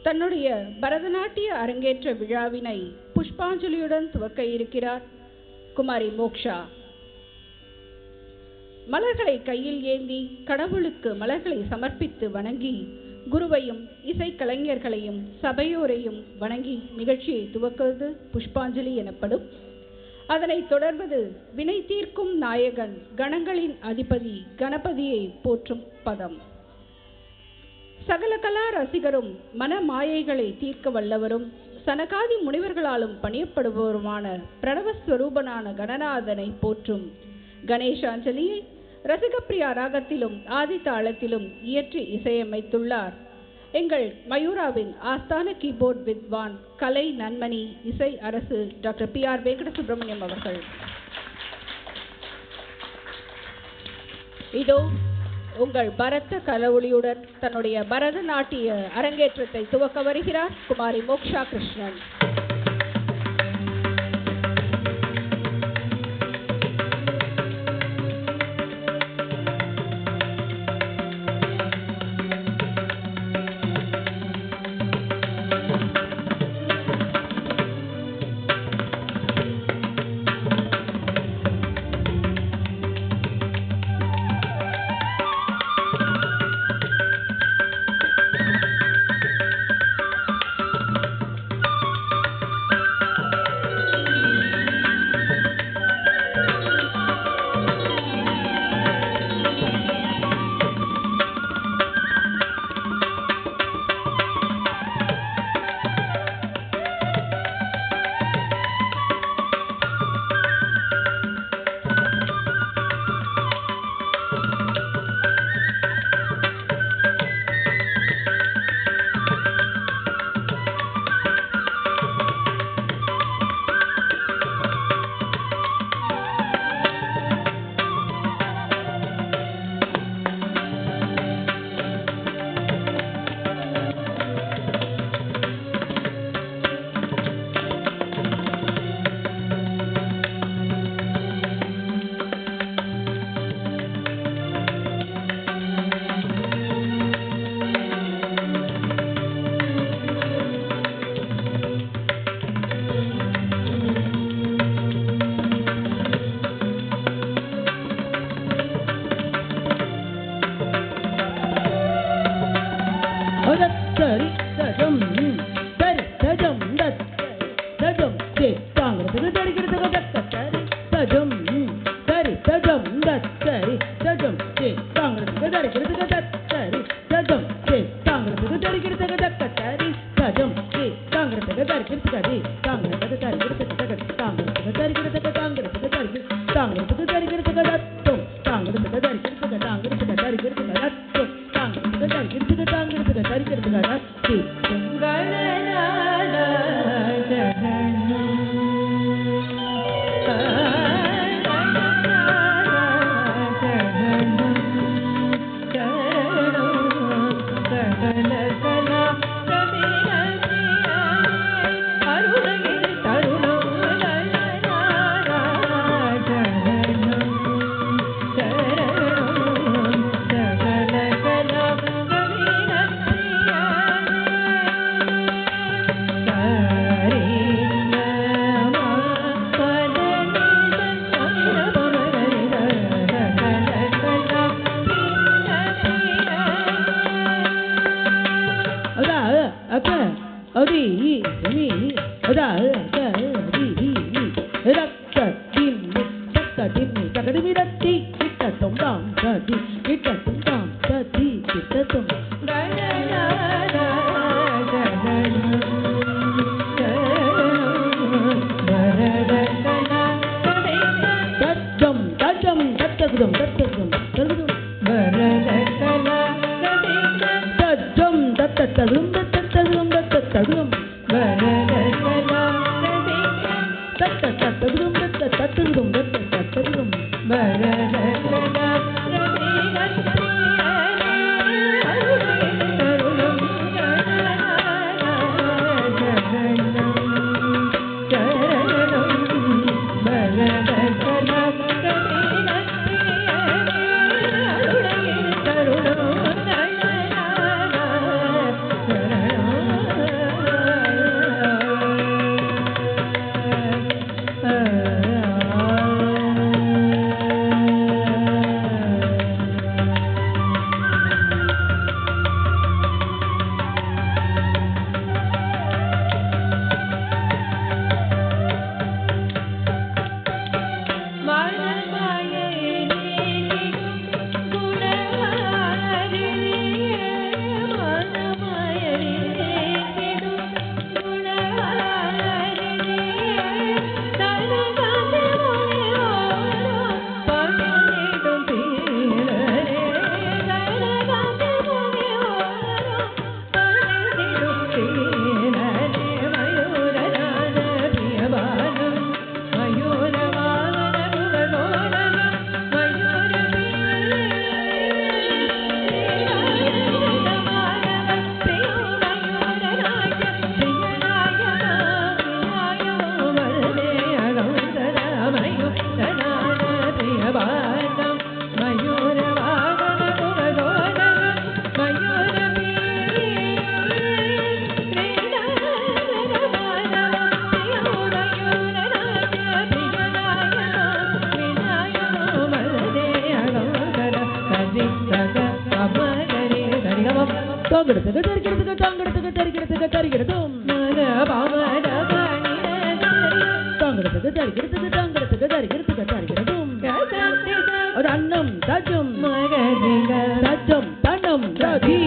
தன்னுடைய பரதநாட்டிய அரங்கேற்ற விழாவினை புஷ்பாஞ்சலியுடன் துவக்க இருக்கிறார் குமாரி மோக்ஷா. மலர்களை கையில் ஏந்தி கடவுளுக்கு மலர்களை சமர்ப்பித்து வணங்கி குருவையும் இசைக்கலைஞர்களையும் சபையோரையும் வணங்கி நிகழ்ச்சியை துவக்குவது புஷ்பாஞ்சலி எனப்படும். அதனைத் தொடர்வது வினை தீர்க்கும் நாயகன் கணங்களின் அதிபதி கணபதியை போற்றும் பதம். சகல கலா ரசிகரும் மன மாயைகளை தீர்க்க வல்லவரும் சனகாதி முனிவர்களாலும் பணியப்படுபவருமான பிரணவஸ்வரூபனான கணநாதனை போற்றும் கணேசாஞ்சலியை ரசிகப்பிரியா ராகத்திலும் ஆதி தாளத்திலும் இயற்றி இசையமைத்துள்ளார் எங்கள் மயூராவின் ஆஸ்தான கீபோர்ட் வித்வான் கலை நன்மணி இசை அரசு டாக்டர் PR வெங்கட சுப்பிரமணியம் அவர்கள். இதோ உங்கள் பரத கலவொளியுடன் தன்னுடைய பரதநாட்டிய அரங்கேற்றத்தை துவக்க வருகிறார் குமாரி மோக்ஷா கிருஷ்ணன். தாங்கடத்துக்கு தரிக்கிறதுக்கு தாங்கடத்துக்கு தரிக்கிறதுக்கு தரிக்கிறதும் தாங்கடத்துக்கு தரிக்கிறதுக்கு தாங்கடத்துக்கு தரிக்கிறதுக்கு தரிக்கிறதும் அது அன்னம் தஜம் தஜம் தனம் ரதி